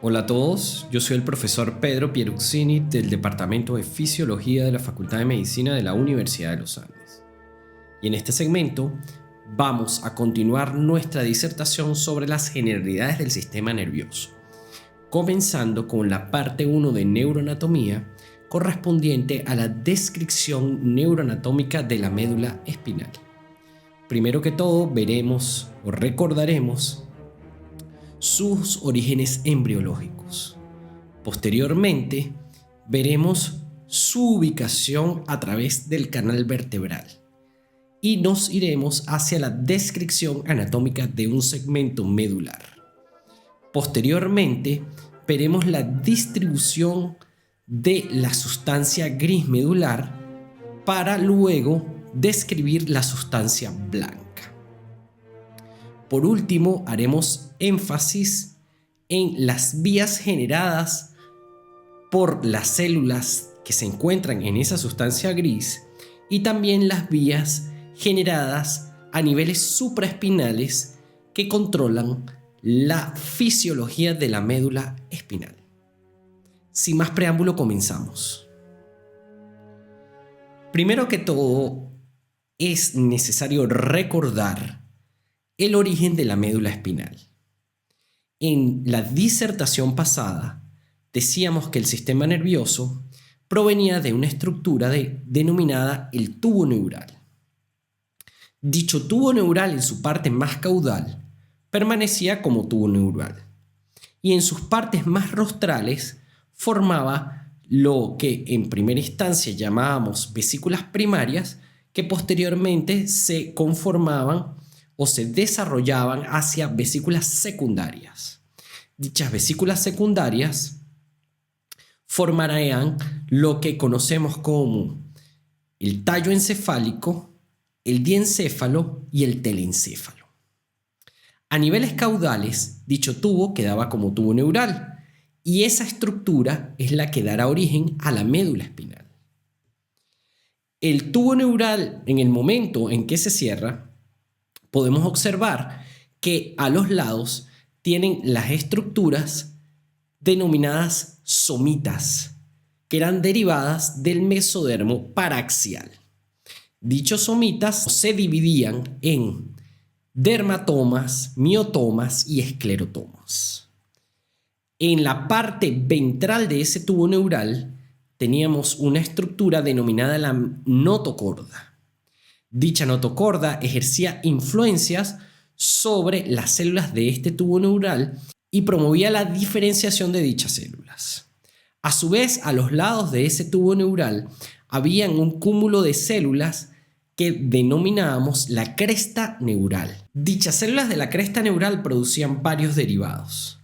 Hola a todos, yo soy el profesor Pedro Pieruzzini del Departamento de Fisiología de la Facultad de Medicina de la Universidad de los Andes. Y en este segmento vamos a continuar nuestra disertación sobre las generalidades del sistema nervioso, comenzando con la parte 1 de neuroanatomía correspondiente a la descripción neuroanatómica de la médula espinal. Primero que todo veremos o recordaremos sus orígenes embriológicos. Posteriormente, veremos su ubicación a través del canal vertebral y nos iremos hacia la descripción anatómica de un segmento medular. Posteriormente, veremos la distribución de la sustancia gris medular para luego describir la sustancia blanca. Por último, haremos énfasis en las vías generadas por las células que se encuentran en esa sustancia gris y también las vías generadas a niveles supraespinales que controlan la fisiología de la médula espinal. Sin más preámbulo, comenzamos. Primero que todo, es necesario recordar el origen de la médula espinal. En la disertación pasada decíamos que el sistema nervioso provenía de una estructura denominada el tubo neural. Dicho tubo neural en su parte más caudal permanecía como tubo neural y en sus partes más rostrales formaba lo que en primera instancia llamábamos vesículas primarias, que posteriormente se conformaban o se desarrollaban hacia vesículas secundarias. Dichas vesículas secundarias formarán lo que conocemos como el tallo encefálico, el diencéfalo y el telencéfalo. A niveles caudales, dicho tubo quedaba como tubo neural y esa estructura es la que dará origen a la médula espinal. El tubo neural, en el momento en que se cierra, podemos observar que a los lados tienen las estructuras denominadas somitas, que eran derivadas del mesodermo paraxial. Dichos somitas se dividían en dermatomas, miotomas y esclerotomas. En la parte ventral de ese tubo neural teníamos una estructura denominada la notocorda. Dicha notocorda ejercía influencias sobre las células de este tubo neural y promovía la diferenciación de dichas células. A su vez, a los lados de ese tubo neural habían un cúmulo de células que denominábamos la cresta neural. Dichas células de la cresta neural producían varios derivados.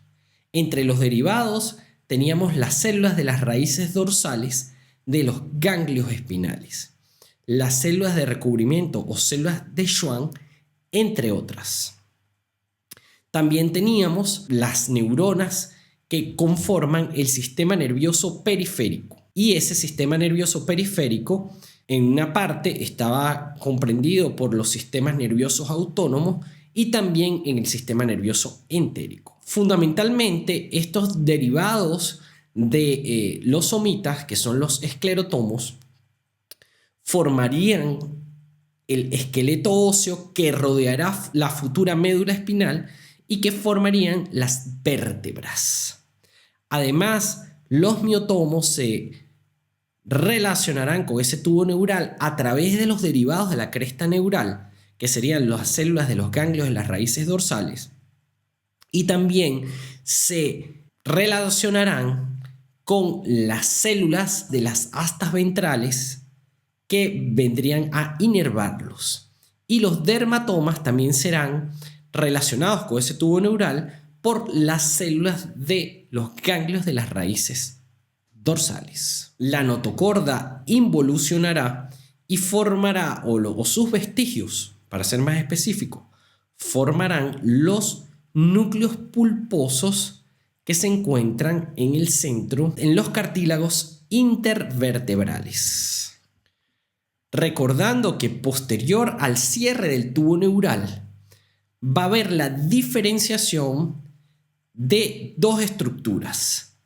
Entre los derivados teníamos las células de las raíces dorsales de los ganglios espinales, las células de recubrimiento o células de Schwann, entre otras. También teníamos las neuronas que conforman el sistema nervioso periférico. Y ese sistema nervioso periférico, en una parte, estaba comprendido por los sistemas nerviosos autónomos y también en el sistema nervioso entérico. Fundamentalmente, estos derivados de los somitas, que son los esclerotomos, formarían el esqueleto óseo que rodeará la futura médula espinal y que formarían las vértebras. Además, los miotomos se relacionarán con ese tubo neural a través de los derivados de la cresta neural, que serían las células de los ganglios de las raíces dorsales, y también se relacionarán con las células de las astas ventrales que vendrían a inervarlos. Y los dermatomas también serán relacionados con ese tubo neural por las células de los ganglios de las raíces dorsales. La notocorda involucionará y formará, o sus vestigios, para ser más específico, formarán los núcleos pulposos que se encuentran en el centro, en los cartílagos intervertebrales. Recordando que posterior al cierre del tubo neural va a haber la diferenciación de dos estructuras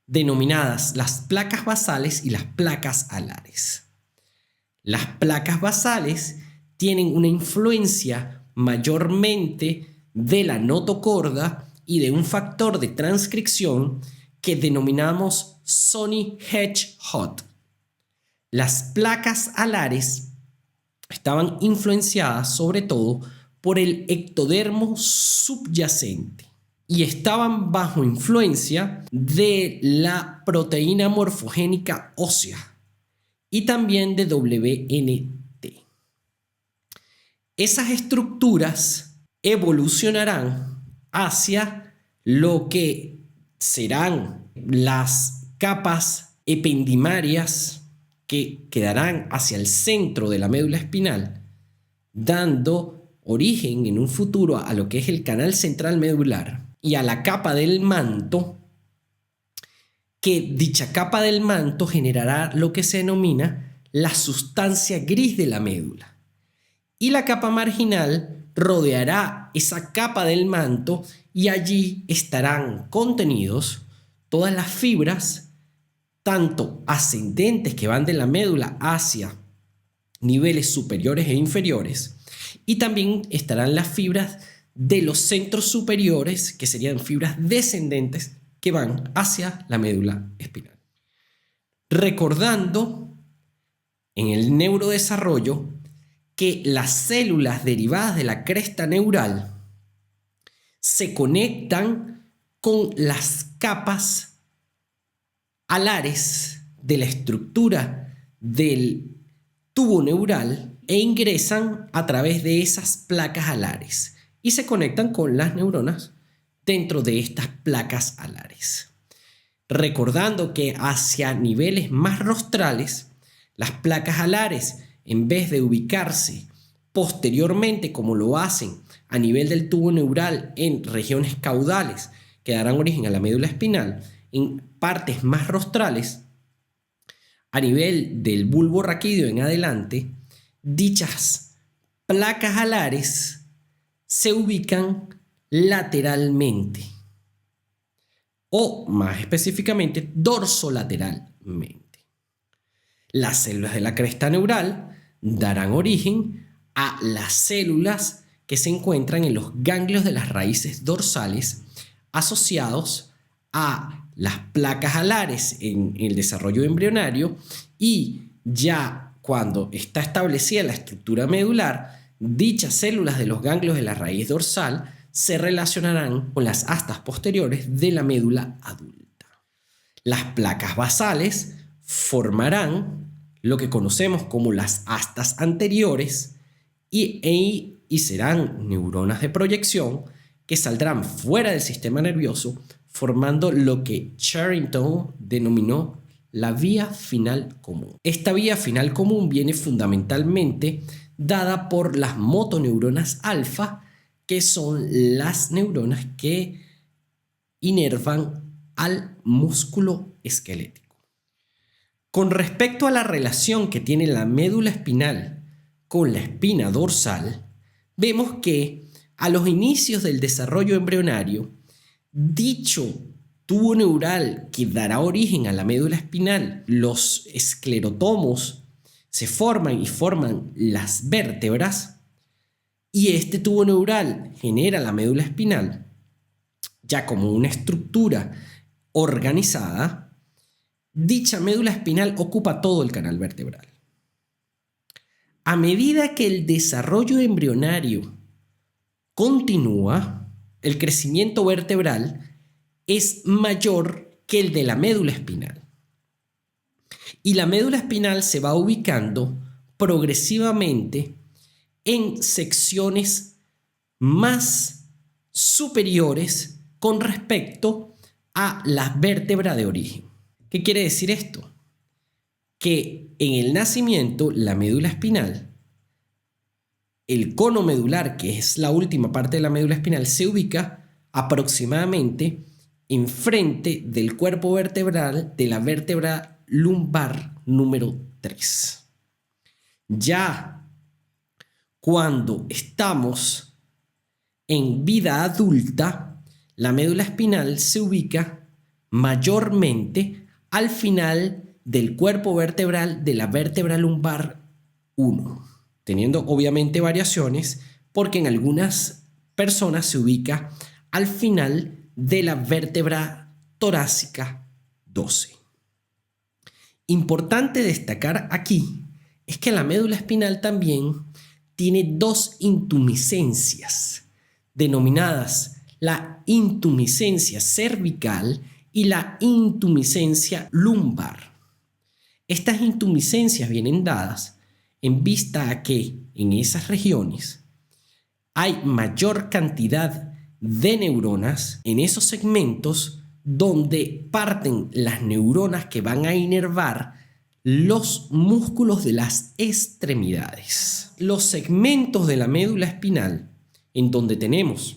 denominadas las placas basales y las placas alares. Las placas basales tienen una influencia mayormente de la notocorda y de un factor de transcripción que denominamos Sony Hedgehog. Las placas alares estaban influenciadas sobre todo por el ectodermo subyacente y estaban bajo influencia de la proteína morfogénica ósea y también de WNT. Esas estructuras evolucionarán hacia lo que serán las capas ependimarias que quedarán hacia el centro de la médula espinal, dando origen en un futuro a lo que es el canal central medular y a la capa del manto, que dicha capa del manto generará lo que se denomina la sustancia gris de la médula. Y la capa marginal rodeará esa capa del manto y allí estarán contenidos todas las fibras, tanto ascendentes que van de la médula hacia niveles superiores e inferiores, y también estarán las fibras de los centros superiores, que serían fibras descendentes que van hacia la médula espinal. Recordando en el neurodesarrollo que las células derivadas de la cresta neural se conectan con las capas alares de la estructura del tubo neural e ingresan a través de esas placas alares y se conectan con las neuronas dentro de estas placas alares. Recordando que hacia niveles más rostrales, las placas alares, en vez de ubicarse posteriormente como lo hacen a nivel del tubo neural en regiones caudales que darán origen a la médula espinal, en partes más rostrales, a nivel del bulbo raquídeo en adelante, dichas placas alares se ubican lateralmente o más específicamente dorsolateralmente. Las células de la cresta neural darán origen a las células que se encuentran en los ganglios de las raíces dorsales asociados a las placas alares en el desarrollo embrionario, y ya cuando está establecida la estructura medular, dichas células de los ganglios de la raíz dorsal se relacionarán con las astas posteriores de la médula adulta. Las placas basales formarán lo que conocemos como las astas anteriores y serán neuronas de proyección que saldrán fuera del sistema nervioso, formando lo que Charrington denominó la vía final común. Esta vía final común viene fundamentalmente dada por las motoneuronas alfa, que son las neuronas que inervan al músculo esquelético. Con respecto a la relación que tiene la médula espinal con la espina dorsal, vemos que a los inicios del desarrollo embrionario, dicho tubo neural que dará origen a la médula espinal, los esclerotomos, se forman y forman las vértebras, y este tubo neural genera la médula espinal ya como una estructura organizada. Dicha médula espinal ocupa todo el canal vertebral. A medida que el desarrollo embrionario continúa, el crecimiento vertebral es mayor que el de la médula espinal. Y la médula espinal se va ubicando progresivamente en secciones más superiores con respecto a la vértebra de origen. ¿Qué quiere decir esto? Que en el nacimiento la médula espinal, el cono medular, que es la última parte de la médula espinal, se ubica aproximadamente enfrente del cuerpo vertebral de la vértebra lumbar número 3. Ya cuando estamos en vida adulta, la médula espinal se ubica mayormente al final del cuerpo vertebral de la vértebra lumbar 1, teniendo obviamente variaciones porque en algunas personas se ubica al final de la vértebra torácica 12. Importante destacar aquí es que la médula espinal también tiene dos intumescencias, denominadas la intumescencia cervical y la intumescencia lumbar. Estas intumescencias vienen dadas en vista a que en esas regiones hay mayor cantidad de neuronas en esos segmentos donde parten las neuronas que van a inervar los músculos de las extremidades. Los segmentos de la médula espinal, en donde tenemos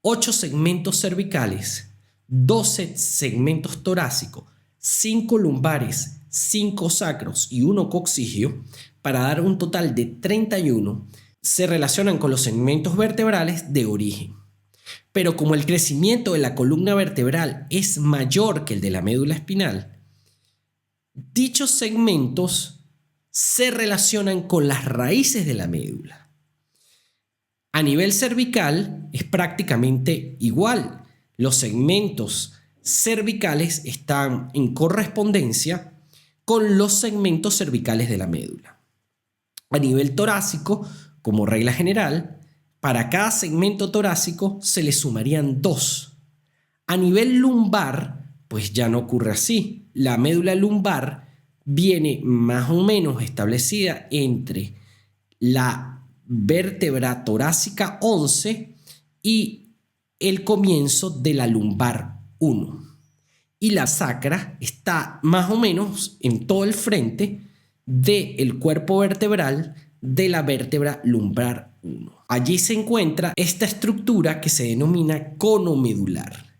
8 segmentos cervicales, 12 segmentos torácicos, 5 lumbares, 5 sacros y 1 coxígeo, para dar un total de 31, se relacionan con los segmentos vertebrales de origen. Pero como el crecimiento de la columna vertebral es mayor que el de la médula espinal, dichos segmentos se relacionan con las raíces de la médula. A nivel cervical es prácticamente igual. Los segmentos cervicales están en correspondencia con los segmentos cervicales de la médula. A nivel torácico, como regla general, para cada segmento torácico se le sumarían 2. A nivel lumbar, pues ya no ocurre así. La médula lumbar viene más o menos establecida entre la vértebra torácica 11 y el comienzo de la lumbar 1. Y la sacra está más o menos en todo el frente del cuerpo vertebral de la vértebra lumbar 1. Allí se encuentra esta estructura que se denomina cono medular,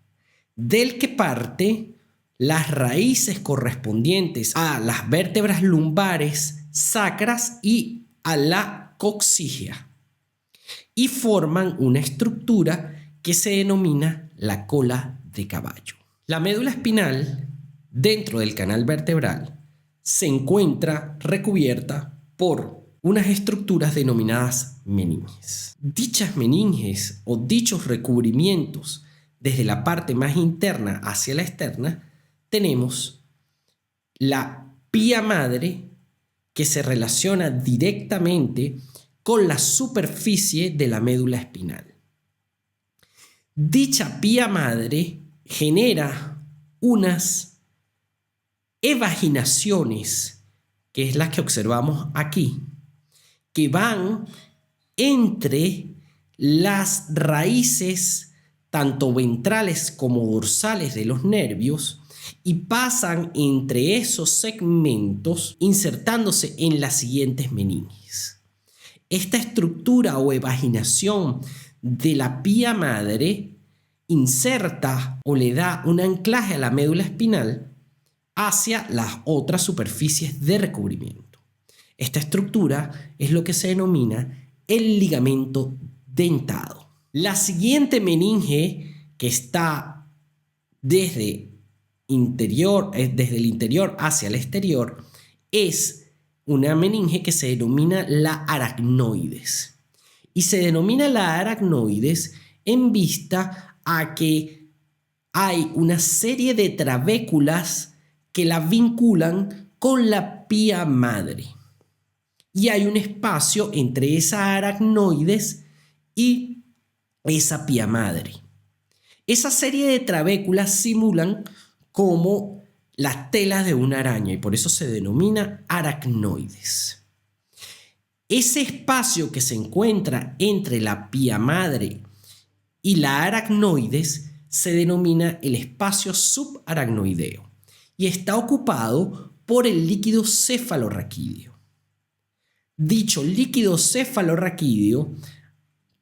del que parte las raíces correspondientes a las vértebras lumbares, sacras y a la coxígea, y forman una estructura que se denomina la cola de caballo. La médula espinal, dentro del canal vertebral, se encuentra recubierta por unas estructuras denominadas meninges. Dichas meninges o dichos recubrimientos, desde la parte más interna hacia la externa, tenemos la pía madre, que se relaciona directamente con la superficie de la médula espinal. Dicha pía madre genera unas evaginaciones, que es las que observamos aquí, que van entre las raíces tanto ventrales como dorsales de los nervios y pasan entre esos segmentos insertándose en las siguientes meninges. Esta estructura o evaginación de la pía madre inserta o le da un anclaje a la médula espinal hacia las otras superficies de recubrimiento. Esta estructura es lo que se denomina el ligamento dentado. La siguiente meninge, que está desde el interior hacia el exterior, es una meninge que se denomina la aracnoides. Y se denomina la aracnoides en vista a que hay una serie de trabéculas que la vinculan con la pía madre. Y hay un espacio entre esa aracnoides y esa pía madre. Esa serie de trabéculas simulan como las telas de una araña y por eso se denomina aracnoides. Ese espacio que se encuentra entre la pía madre y la aracnoides se denomina el espacio subaracnoideo y está ocupado por el líquido cefalorraquídeo. Dicho líquido cefalorraquídeo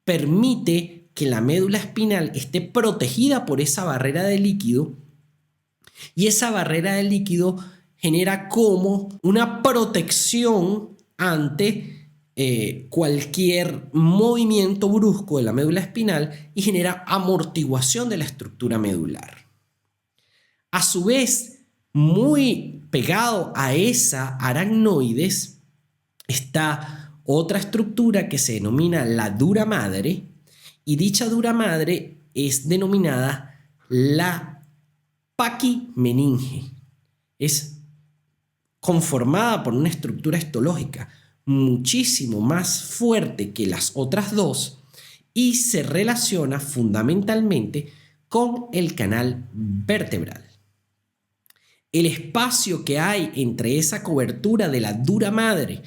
permite que la médula espinal esté protegida por esa barrera de líquido, y esa barrera de líquido genera como una protección ante cualquier movimiento brusco de la médula espinal y genera amortiguación de la estructura medular. A su vez, muy pegado a esa aracnoides está otra estructura que se denomina la dura madre, y dicha dura madre es denominada la paquimeninge. Es conformada por una estructura histológica muchísimo más fuerte que las otras dos y se relaciona fundamentalmente con el canal vertebral. El espacio que hay entre esa cobertura de la dura madre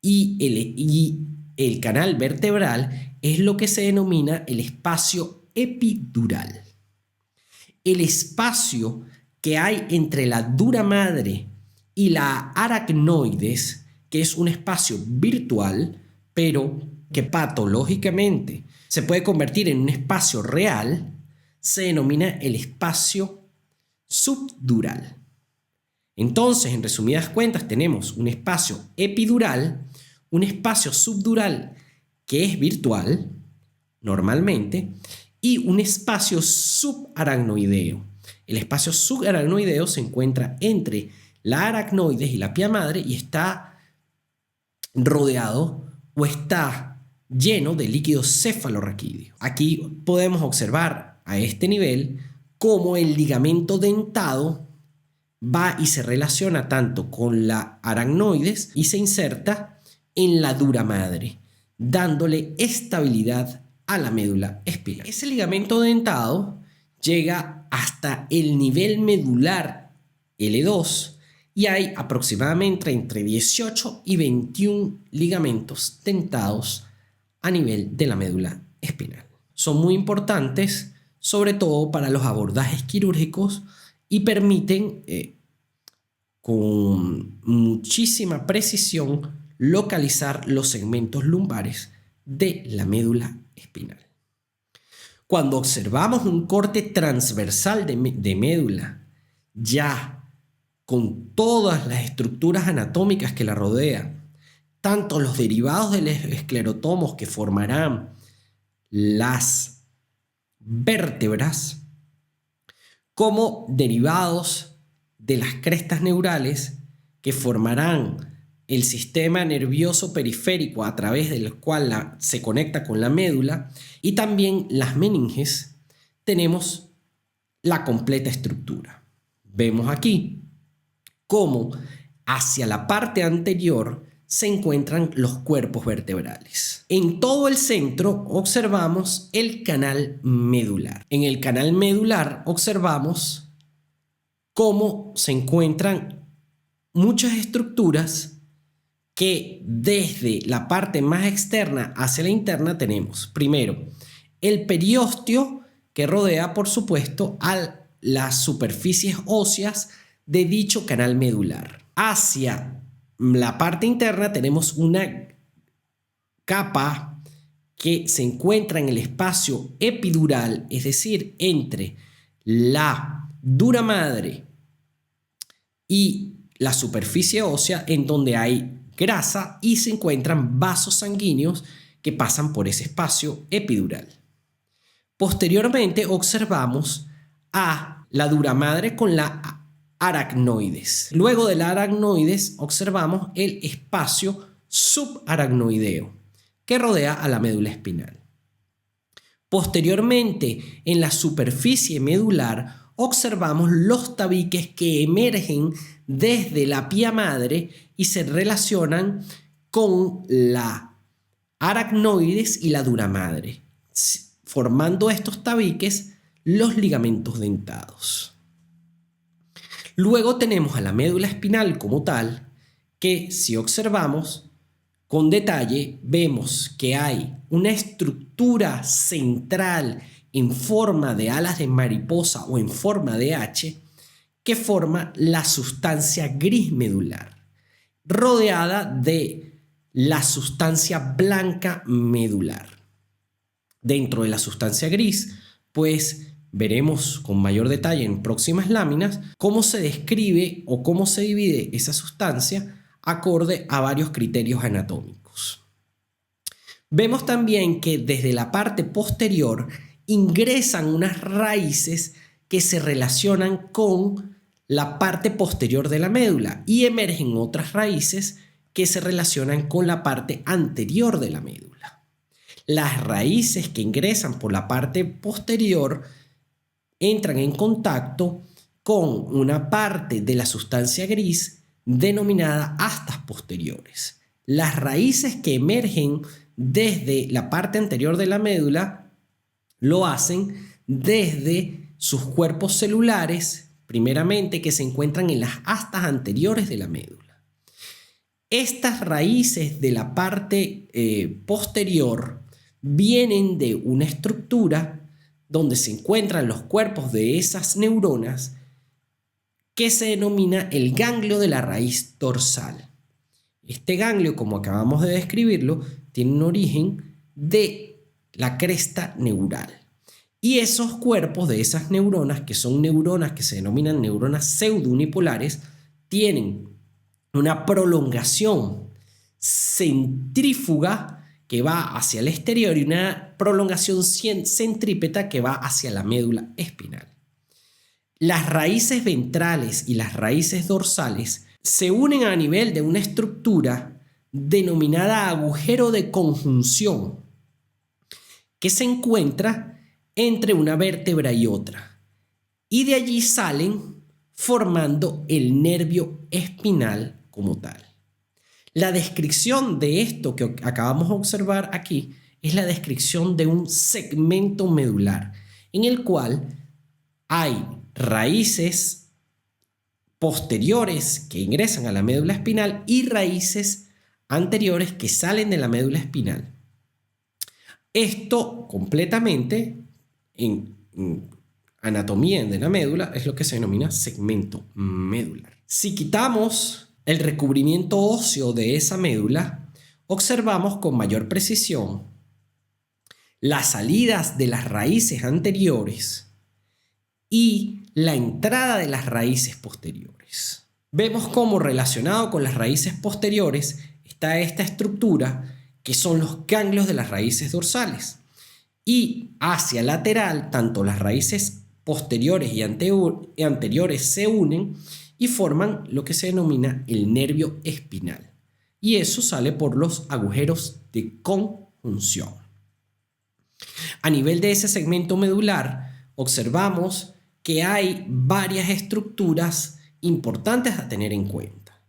y el canal vertebral es lo que se denomina el espacio epidural. El espacio que hay entre la dura madre y la aracnoides, que es un espacio virtual, pero que patológicamente se puede convertir en un espacio real, se denomina el espacio subdural. Entonces, en resumidas cuentas, tenemos un espacio epidural, un espacio subdural que es virtual, normalmente, y un espacio subaracnoideo. El espacio subaracnoideo se encuentra entre la aracnoides y la pía madre y está rodeado o está lleno de líquido cefalorraquídeo. Aquí podemos observar a este nivel cómo el ligamento dentado va y se relaciona tanto con la aracnoides y se inserta en la dura madre, dándole estabilidad a la médula espinal. Ese ligamento dentado llega hasta el nivel medular L2 y hay aproximadamente entre 18 y 21 ligamentos dentados a nivel de la médula espinal. Son muy importantes, sobre todo para los abordajes quirúrgicos, y permiten con muchísima precisión localizar los segmentos lumbares de la médula espinal. Cuando observamos un corte transversal de médula, ya con todas las estructuras anatómicas que la rodean, tanto los derivados del esclerotomos que formarán las vértebras, como derivados de las crestas neurales que formarán el sistema nervioso periférico a través del cual se conecta con la médula, y también las meninges, tenemos la completa estructura. Vemos aquí cómo hacia la parte anterior se encuentran los cuerpos vertebrales. En todo el centro observamos el canal medular. En el canal medular observamos cómo se encuentran muchas estructuras que desde la parte más externa hacia la interna tenemos. Primero, el periósteo que rodea, por supuesto, a las superficies óseas de dicho canal medular. Hacia la parte interna tenemos una capa que se encuentra en el espacio epidural, es decir, entre la dura madre y la superficie ósea, en donde hay grasa y se encuentran vasos sanguíneos que pasan por ese espacio epidural. Posteriormente observamos a la dura madre con la aracnoides. Luego de la aracnoides observamos el espacio subaracnoideo que rodea a la médula espinal. Posteriormente, en la superficie medular observamos los tabiques que emergen desde la pía madre y se relacionan con la aracnoides y la dura madre, formando estos tabiques los ligamentos dentados. Luego tenemos a la médula espinal como tal, que si observamos con detalle vemos que hay una estructura central en forma de alas de mariposa o en forma de H que forma la sustancia gris medular, rodeada de la sustancia blanca medular. Dentro de la sustancia gris, pues veremos con mayor detalle en próximas láminas cómo se describe o cómo se divide esa sustancia acorde a varios criterios anatómicos. Vemos también que desde la parte posterior ingresan unas raíces que se relacionan con la parte posterior de la médula y emergen otras raíces que se relacionan con la parte anterior de la médula. Las raíces que ingresan por la parte posterior entran en contacto con una parte de la sustancia gris denominada astas posteriores. Las raíces que emergen desde la parte anterior de la médula lo hacen desde sus cuerpos celulares, primeramente que se encuentran en las astas anteriores de la médula. Estas raíces de la parte posterior vienen de una estructura donde se encuentran los cuerpos de esas neuronas que se denomina el ganglio de la raíz dorsal. Este ganglio, como acabamos de describirlo, tiene un origen de la cresta neural. Y esos cuerpos de esas neuronas, que son neuronas que se denominan neuronas pseudounipolares, tienen una prolongación centrífuga que va hacia el exterior y una prolongación centrípeta que va hacia la médula espinal. Las raíces ventrales y las raíces dorsales se unen a nivel de una estructura denominada agujero de conjunción que se encuentra entre una vértebra y otra, y de allí salen formando el nervio espinal como tal. La descripción de esto que acabamos de observar aquí es la descripción de un segmento medular en el cual hay raíces posteriores que ingresan a la médula espinal y raíces anteriores que salen de la médula espinal. Esto completamente en anatomía de la médula es lo que se denomina segmento medular. Si quitamos el recubrimiento óseo de esa médula, observamos con mayor precisión las salidas de las raíces anteriores y la entrada de las raíces posteriores. Vemos cómo relacionado con las raíces posteriores está esta estructura que son los ganglios de las raíces dorsales, y hacia lateral tanto las raíces posteriores y anteriores se unen y forman lo que se denomina el nervio espinal, y eso sale por los agujeros de conjunción. A nivel de ese segmento medular observamos que hay varias estructuras importantes a tener en cuenta.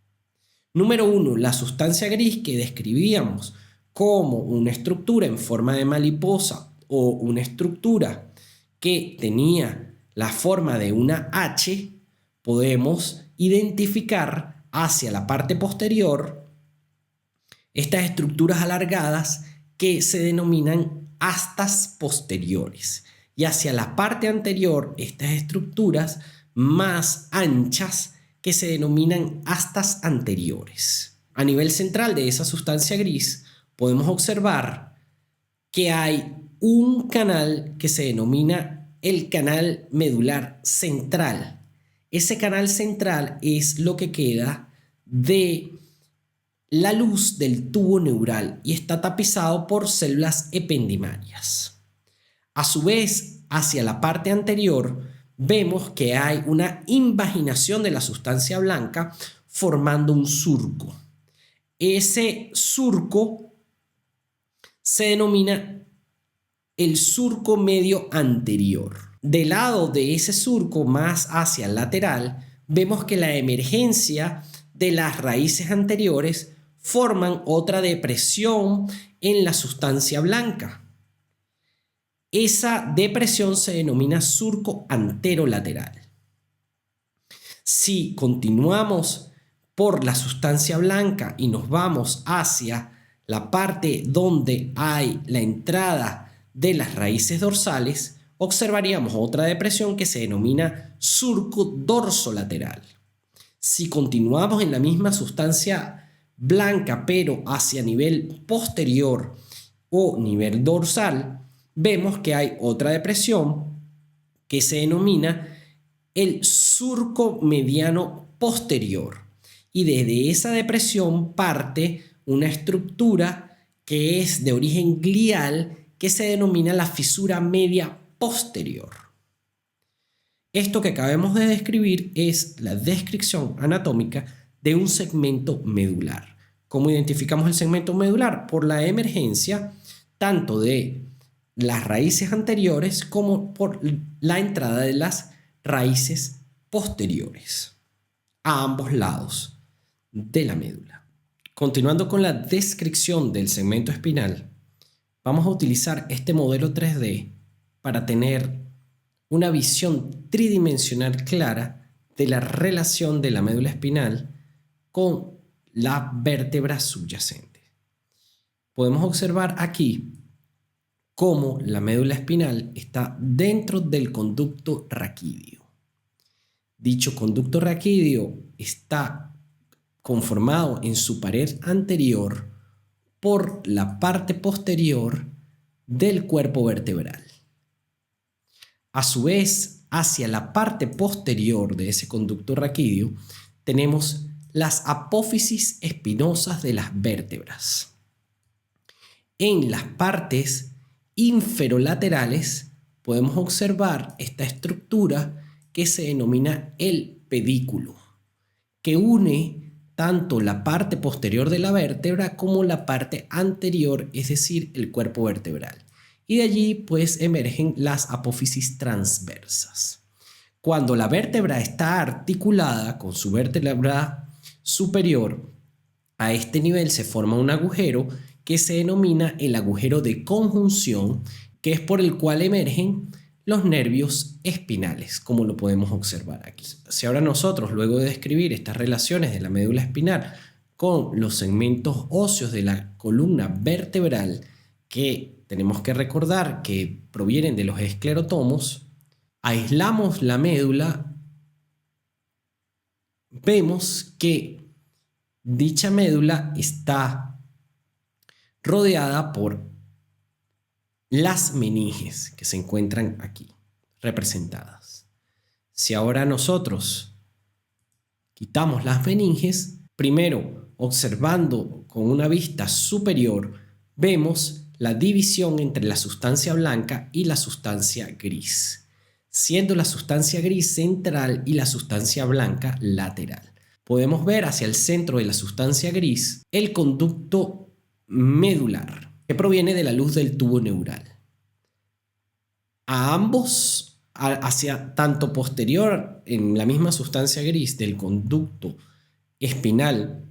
Número 1, la sustancia gris que describíamos como una estructura en forma de mariposa o una estructura que tenía la forma de una H, podemos identificar hacia la parte posterior estas estructuras alargadas que se denominan astas posteriores, y hacia la parte anterior estas estructuras más anchas que se denominan astas anteriores. A nivel central de esa sustancia gris podemos observar que hay un canal que se denomina el canal medular central. Ese canal central es lo que queda de la luz del tubo neural y está tapizado por células ependimarias. A su vez, hacia la parte anterior, vemos que hay una invaginación de la sustancia blanca formando un surco. Ese surco se denomina el surco medio anterior. Del lado de ese surco, más hacia el lateral, vemos que la emergencia de las raíces anteriores forman otra depresión en la sustancia blanca. Esa depresión se denomina surco anterolateral. Si continuamos por la sustancia blanca y nos vamos hacia la parte donde hay la entrada de las raíces dorsales, observaríamos otra depresión que se denomina surco dorsolateral. Si continuamos en la misma sustancia blanca pero hacia nivel posterior o nivel dorsal, vemos que hay otra depresión que se denomina el surco mediano posterior, y desde esa depresión parte una estructura que es de origen glial, que se denomina la fisura media posterior. Esto que acabamos de describir es la descripción anatómica de un segmento medular. ¿Cómo identificamos el segmento medular? Por la emergencia tanto de las raíces anteriores como por la entrada de las raíces posteriores a ambos lados de la médula. Continuando con la descripción del segmento espinal, vamos a utilizar este modelo 3D para tener una visión tridimensional clara de la relación de la médula espinal con la vértebra subyacente. Podemos observar aquí cómo la médula espinal está dentro del conducto raquídeo. Dicho conducto raquídeo está conformado en su pared anterior por la parte posterior del cuerpo vertebral. A su vez, hacia la parte posterior de ese conducto raquídeo tenemos las apófisis espinosas de las vértebras. En las partes inferolaterales podemos observar esta estructura que se denomina el pedículo, que une tanto la parte posterior de la vértebra como la parte anterior, es decir, el cuerpo vertebral. Y de allí pues emergen las apófisis transversas. Cuando la vértebra está articulada con su vértebra superior, a este nivel se forma un agujero que se denomina el agujero de conjunción, que es por el cual emergen los nervios espinales, como lo podemos observar aquí. Si ahora nosotros, luego de describir estas relaciones de la médula espinal con los segmentos óseos de la columna vertebral, que tenemos que recordar que provienen de los esclerotomos, aislamos la médula, vemos que dicha médula está rodeada por las meninges que se encuentran aquí representadas. Si ahora nosotros quitamos las meninges, primero observando con una vista superior, vemos la división entre la sustancia blanca y la sustancia gris, siendo la sustancia gris central y la sustancia blanca lateral. Podemos ver hacia el centro de la sustancia gris el conducto medular, que proviene de la luz del tubo neural. A ambos, hacia tanto posterior en la misma sustancia gris del conducto espinal,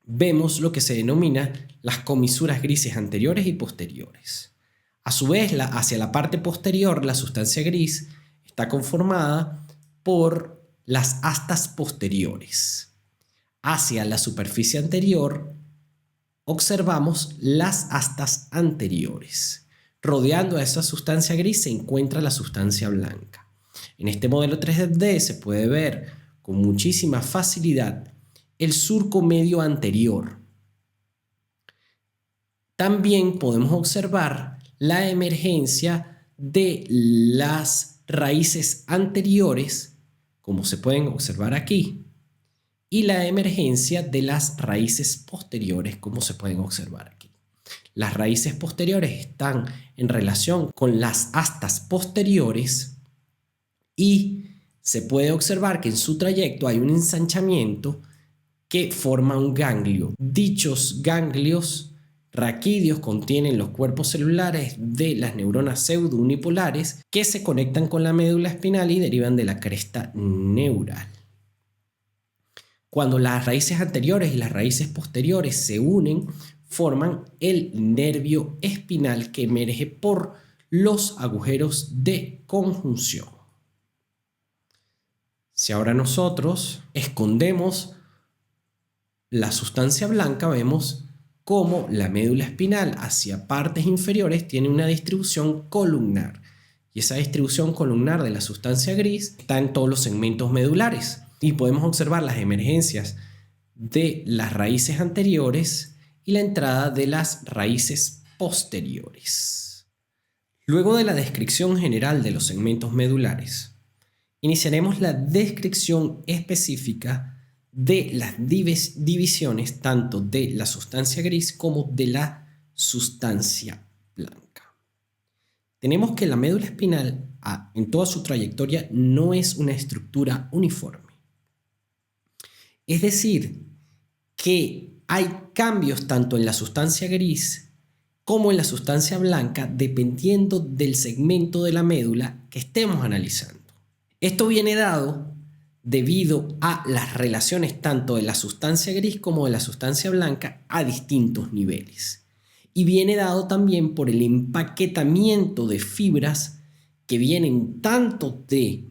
vemos lo que se denomina las comisuras grises anteriores y posteriores. A su vez, hacia la parte posterior, la sustancia gris está conformada por las astas posteriores. Hacia la superficie anterior, observamos las astas anteriores. Rodeando a esa sustancia gris se encuentra la sustancia blanca. En este modelo 3D se puede ver con muchísima facilidad el surco medio anterior. También podemos observar la emergencia de las raíces anteriores, como se pueden observar aquí, y la emergencia de las raíces posteriores, como se pueden observar aquí. Las raíces posteriores están en relación con las astas posteriores y se puede observar que en su trayecto hay un ensanchamiento que forma un ganglio. Dichos ganglios raquídeos contienen los cuerpos celulares de las neuronas pseudounipolares que se conectan con la médula espinal y derivan de la cresta neural. Cuando las raíces anteriores y las raíces posteriores se unen, forman el nervio espinal que emerge por los agujeros de conjunción. Si ahora nosotros escondemos la sustancia blanca, vemos cómo la médula espinal hacia partes inferiores tiene una distribución columnar. Y esa distribución columnar de la sustancia gris está en todos los segmentos medulares. Y podemos observar las emergencias de las raíces anteriores y la entrada de las raíces posteriores. Luego de la descripción general de los segmentos medulares, iniciaremos la descripción específica de las divisiones tanto de la sustancia gris como de la sustancia blanca. Tenemos que la médula espinal, en toda su trayectoria, no es una estructura uniforme. Es decir, que hay cambios tanto en la sustancia gris como en la sustancia blanca dependiendo del segmento de la médula que estemos analizando. Esto viene dado debido a las relaciones tanto de la sustancia gris como de la sustancia blanca a distintos niveles. Y viene dado también por el empaquetamiento de fibras que vienen tanto de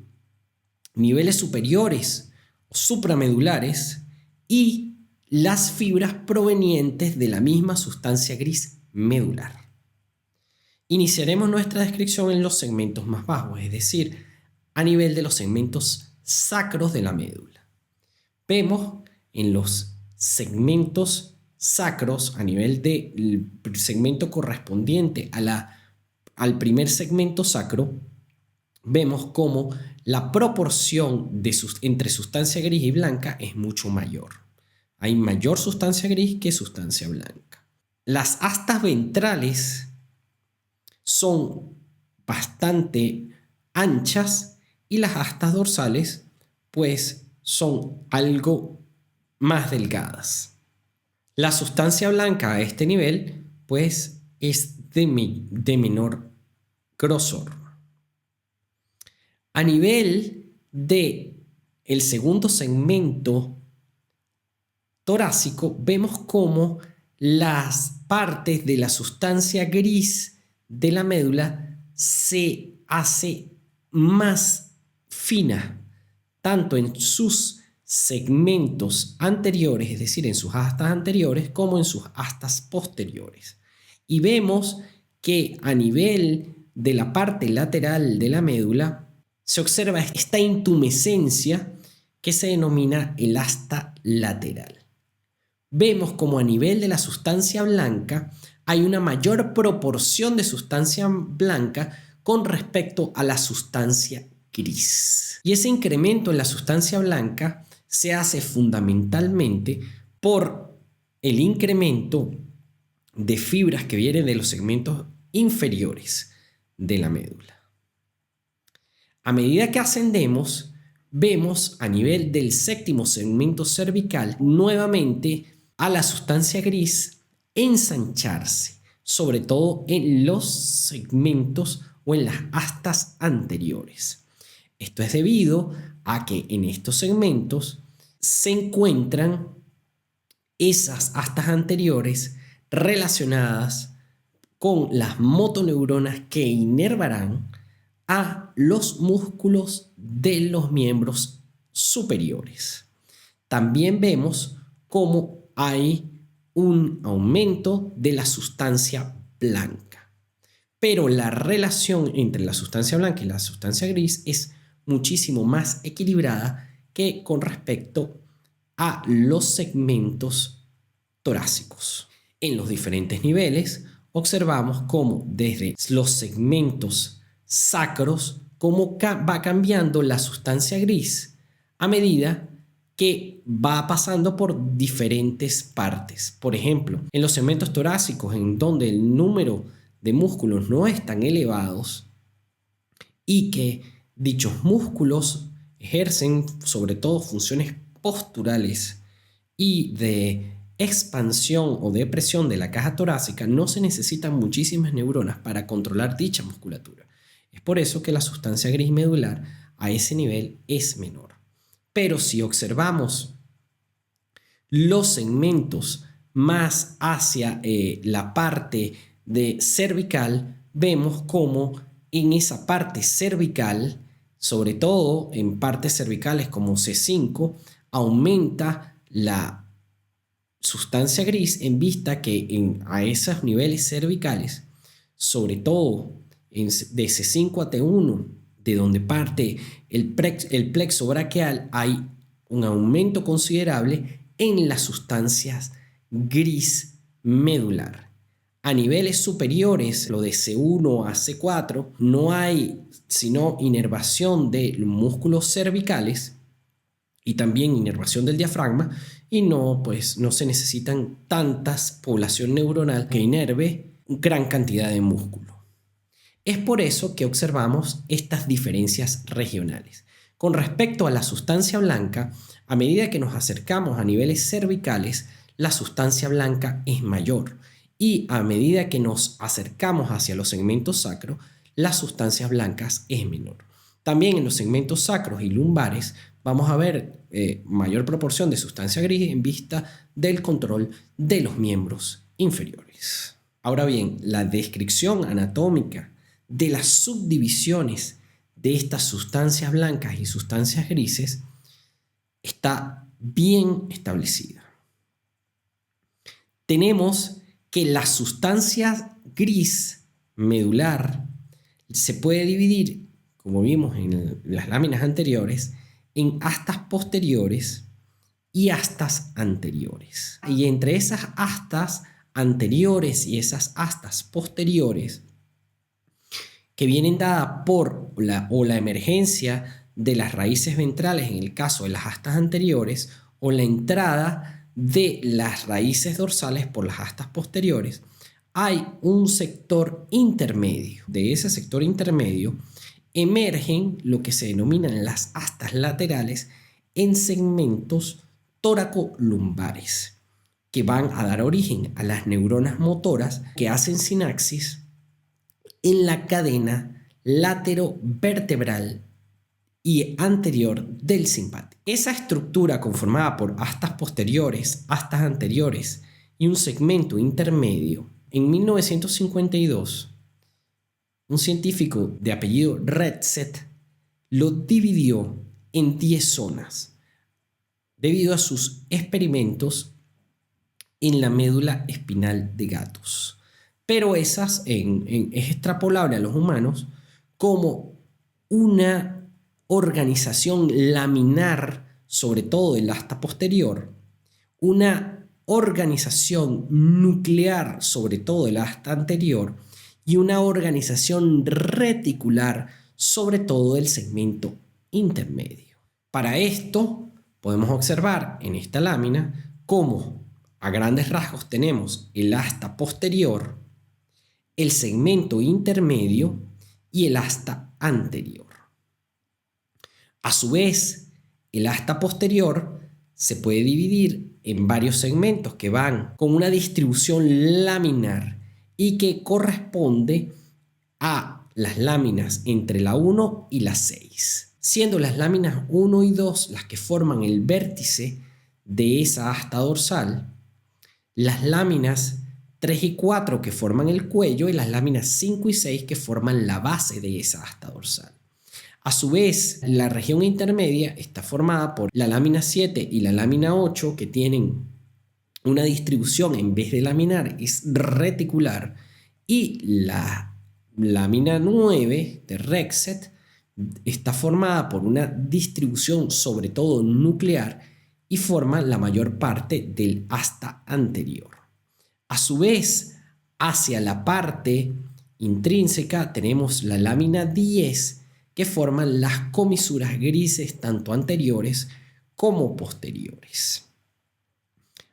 niveles superiores o supramedulares y las fibras provenientes de la misma sustancia gris medular. Iniciaremos nuestra descripción en los segmentos más bajos, es decir, a nivel de los segmentos sacros de la médula. Vemos en los segmentos sacros, a nivel del segmento correspondiente al primer segmento sacro, vemos cómo la proporción entre sustancia gris y blanca es mucho mayor. Hay mayor sustancia gris que sustancia blanca. Las astas ventrales son bastante anchas y las astas dorsales pues son algo más delgadas. La sustancia blanca a este nivel pues es de menor grosor. A nivel de el segundo segmento torácico vemos cómo las partes de la sustancia gris de la médula se hace más fina, tanto en sus segmentos anteriores, es decir, en sus astas anteriores, como en sus astas posteriores. Y vemos que a nivel de la parte lateral de la médula se observa esta intumescencia que se denomina el asta lateral. Vemos como a nivel de la sustancia blanca hay una mayor proporción de sustancia blanca con respecto a la sustancia gris. Y ese incremento en la sustancia blanca se hace fundamentalmente por el incremento de fibras que vienen de los segmentos inferiores de la médula. A medida que ascendemos, vemos a nivel del séptimo segmento cervical nuevamente a la sustancia gris ensancharse, sobre todo en los segmentos o en las astas anteriores. Esto es debido a que en estos segmentos se encuentran esas astas anteriores relacionadas con las motoneuronas que inervarán a los músculos de los miembros superiores. También vemos cómo hay un aumento de la sustancia blanca. Pero la relación entre la sustancia blanca y la sustancia gris es muchísimo más equilibrada que con respecto a los segmentos torácicos. En los diferentes niveles observamos cómo desde los segmentos sacros cómo va cambiando la sustancia gris a medida que va pasando por diferentes partes. Por ejemplo, en los segmentos torácicos, en donde el número de músculos no es tan elevados y que dichos músculos ejercen sobre todo funciones posturales y de expansión o depresión de la caja torácica, no se necesitan muchísimas neuronas para controlar dicha musculatura. Es por eso que la sustancia gris medular a ese nivel es menor. Pero si observamos los segmentos más hacia la parte de cervical, vemos cómo en esa parte cervical, sobre todo en partes cervicales como C5, aumenta la sustancia gris en vista que a esos niveles cervicales, sobre todo de C5 a T1, de donde parte el plexo braquial, hay un aumento considerable en las sustancias gris medular. A niveles superiores, lo de C1 a C4, no hay sino inervación de los músculos cervicales y también inervación del diafragma, y pues, no se necesitan tantas población neuronal que inerve gran cantidad de músculo. Es por eso que observamos estas diferencias regionales. Con respecto a la sustancia blanca, a medida que nos acercamos a niveles cervicales, la sustancia blanca es mayor y a medida que nos acercamos hacia los segmentos sacros, las sustancias blancas es menor. También en los segmentos sacros y lumbares vamos a ver mayor proporción de sustancia gris en vista del control de los miembros inferiores. Ahora bien, la descripción anatómica de las subdivisiones de estas sustancias blancas y sustancias grises está bien establecida. Tenemos que la sustancia gris medular se puede dividir, como vimos en las láminas anteriores, en astas posteriores y astas anteriores. Y entre esas astas anteriores y esas astas posteriores, que vienen dadas por la emergencia de las raíces ventrales en el caso de las astas anteriores o la entrada de las raíces dorsales por las astas posteriores, hay un sector intermedio. De ese sector intermedio emergen lo que se denominan las astas laterales en segmentos tóraco-lumbares, que van a dar origen a las neuronas motoras que hacen sinapsis en la cadena laterovertebral y anterior del simpático. Esa estructura conformada por astas posteriores, astas anteriores y un segmento intermedio, en 1952, un científico de apellido Redset lo dividió en 10 zonas debido a sus experimentos en la médula espinal de gatos. Pero es extrapolable a los humanos como una organización laminar, sobre todo del asta posterior, una organización nuclear, sobre todo del asta anterior, y una organización reticular, sobre todo del segmento intermedio. Para esto, podemos observar en esta lámina cómo a grandes rasgos tenemos el asta posterior, el segmento intermedio y el asta anterior. A su vez, el asta posterior se puede dividir en varios segmentos que van con una distribución laminar y que corresponde a las láminas entre la 1 y la 6, siendo las láminas 1 y 2 las que forman el vértice de esa asta dorsal, las láminas 3 y 4 que forman el cuello y las láminas 5 y 6 que forman la base de esa asta dorsal. A su vez, la región intermedia está formada por la lámina 7 y la lámina 8 que tienen una distribución en vez de laminar es reticular y la lámina 9 de Redset está formada por una distribución sobre todo nuclear y forma la mayor parte del asta anterior. A su vez, hacia la parte intrínseca tenemos la lámina 10 que forman las comisuras grises tanto anteriores como posteriores.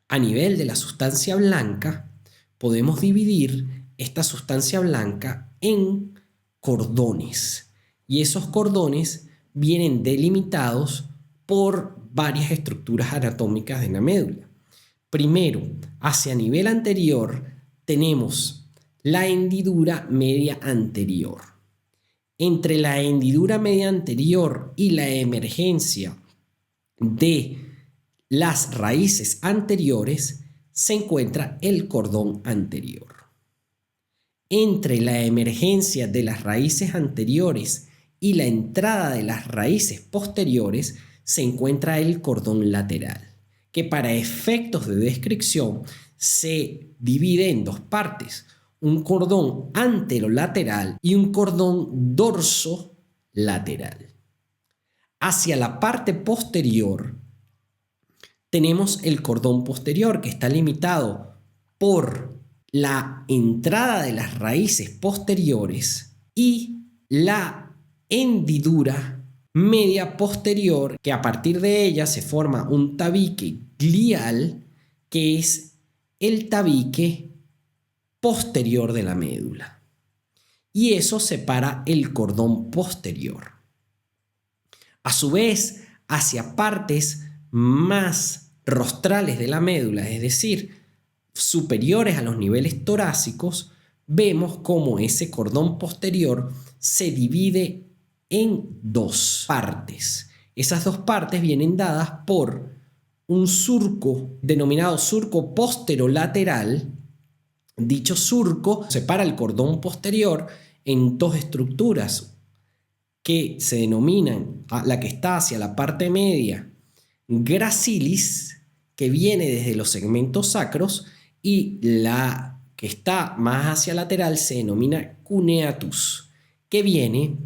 A nivel de la sustancia blanca, podemos dividir esta sustancia blanca en cordones y esos cordones vienen delimitados por varias estructuras anatómicas de la médula. Primero, hacia nivel anterior tenemos la hendidura media anterior. Entre la hendidura media anterior y la emergencia de las raíces anteriores se encuentra el cordón anterior. Entre la emergencia de las raíces anteriores y la entrada de las raíces posteriores se encuentra el cordón lateral, que para efectos de descripción se divide en dos partes, un cordón anterolateral y un cordón dorsolateral. Hacia la parte posterior tenemos el cordón posterior que está limitado por la entrada de las raíces posteriores y la hendidura media posterior, que a partir de ella se forma un tabique glial, que es el tabique posterior de la médula. Y eso separa el cordón posterior. A su vez, hacia partes más rostrales de la médula, es decir, superiores a los niveles torácicos, vemos cómo ese cordón posterior se divide en dos partes. Esas dos partes vienen dadas por un surco denominado surco posterolateral. Dicho surco separa el cordón posterior en dos estructuras que se denominan, la que está hacia la parte media, gracilis, que viene desde los segmentos sacros, y la que está más hacia lateral se denomina cuneatus, que viene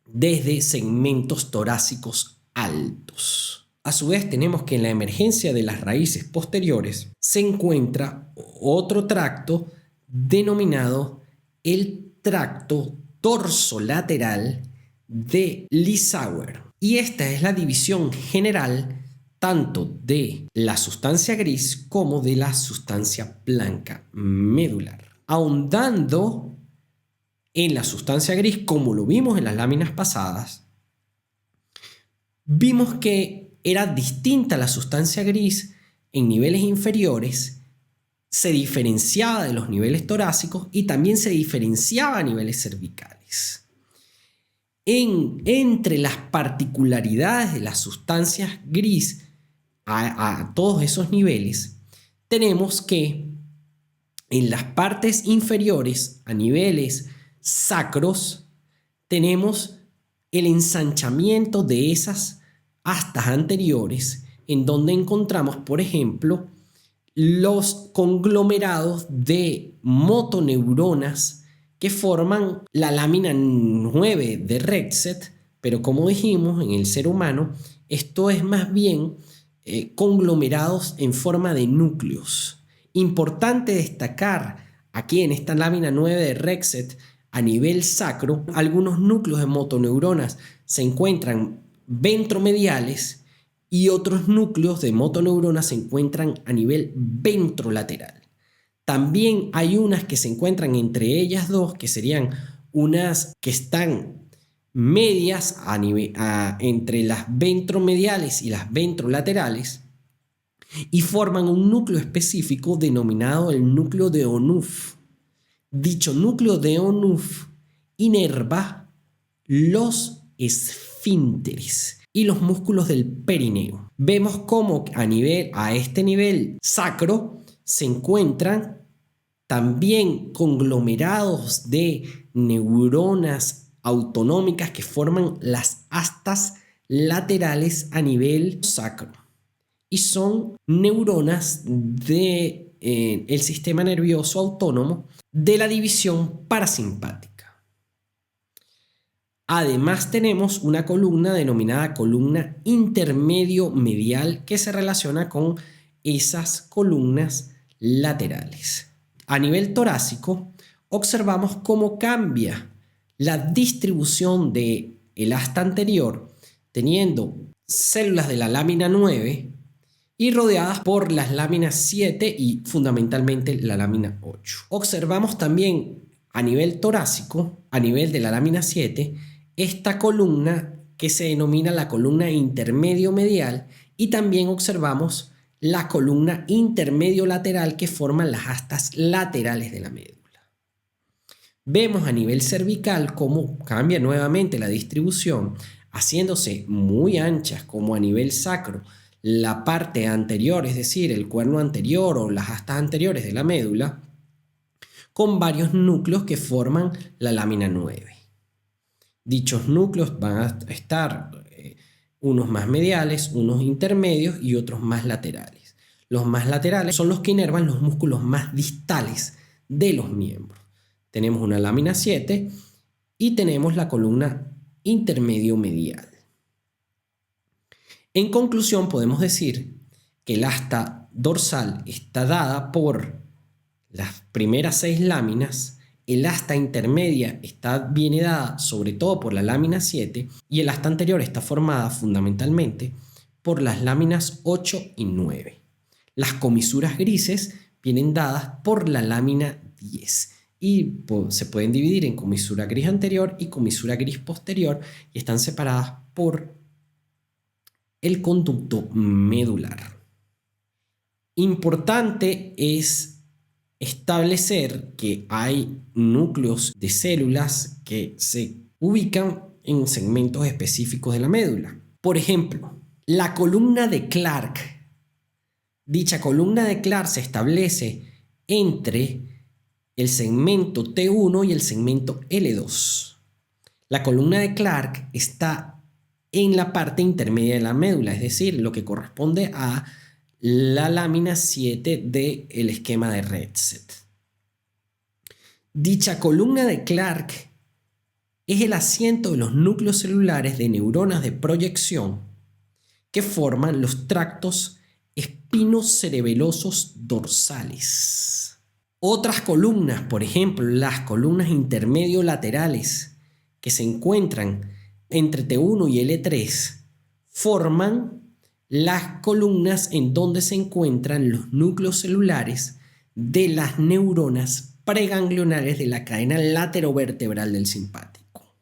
desde segmentos torácicos altos. A su vez, tenemos que en la emergencia de las raíces posteriores se encuentra otro tracto denominado el tracto dorsolateral de Lissauer. Y esta es la división general tanto de la sustancia gris como de la sustancia blanca medular. Ahondando en la sustancia gris, como lo vimos en las láminas pasadas, vimos que era distinta la sustancia gris en niveles inferiores, se diferenciaba de los niveles torácicos y también se diferenciaba a niveles cervicales. Entre las particularidades de las sustancias gris a todos esos niveles, tenemos que en las partes inferiores, a niveles sacros, tenemos el ensanchamiento de esas astas anteriores, en donde encontramos, por ejemplo, los conglomerados de motoneuronas que forman la lámina 9 de Rexet, pero como dijimos, en el ser humano, esto es más bien conglomerados en forma de núcleos. Importante destacar aquí en esta lámina 9 de Rexet, a nivel sacro, algunos núcleos de motoneuronas se encuentran ventromediales y otros núcleos de motoneuronas se encuentran a nivel ventrolateral. También hay unas que se encuentran entre ellas dos, que serían unas que están medias entre las ventromediales y las ventrolaterales y forman un núcleo específico denominado el núcleo de Onuf. Dicho núcleo de Onuf inerva los esfínteres y los músculos del perineo. Vemos cómo a este nivel sacro se encuentran también conglomerados de neuronas autonómicas que forman las astas laterales a nivel sacro y son neuronas del sistema nervioso autónomo de la división parasimpática. Además tenemos una columna denominada columna intermedio medial que se relaciona con esas columnas laterales. A nivel torácico observamos cómo cambia la distribución del asta anterior, teniendo células de la lámina 9 y rodeadas por las láminas 7 y fundamentalmente la lámina 8. Observamos también a nivel torácico, a nivel de la lámina 7, esta columna que se denomina la columna intermedio medial, y también observamos la columna intermedio lateral que forman las astas laterales de la médula. Vemos a nivel cervical cómo cambia nuevamente la distribución, haciéndose muy anchas como a nivel sacro la parte anterior, es decir, el cuerno anterior o las astas anteriores de la médula, con varios núcleos que forman la lámina 9. Dichos núcleos van a estar unos más mediales, unos intermedios y otros más laterales. Los más laterales son los que inervan los músculos más distales de los miembros. Tenemos una lámina 7 y tenemos la columna intermedio medial. En conclusión, podemos decir que el asta dorsal está dada por las primeras 6 láminas el asta intermedia viene dada sobre todo por la lámina 7 y el asta anterior está formada fundamentalmente por las láminas 8 y 9. Las comisuras grises vienen dadas por la lámina 10 y se pueden dividir en comisura gris anterior y comisura gris posterior y están separadas por el conducto medular. Importante es establecer que hay núcleos de células que se ubican en segmentos específicos de la médula. Por ejemplo, la columna de Clark. Dicha columna de Clark se establece entre el segmento T1 y el segmento L2. La columna de Clark está en la parte intermedia de la médula, es decir, lo que corresponde a la lámina 7 del esquema de Retsett. Dicha columna de Clark es el asiento de los núcleos celulares de neuronas de proyección que forman los tractos espinocerebelosos dorsales. Otras columnas, por ejemplo, las columnas intermedio-laterales que se encuentran entre T1 y L3, forman las columnas en donde se encuentran los núcleos celulares de las neuronas preganglionales de la cadena laterovertebral del simpático.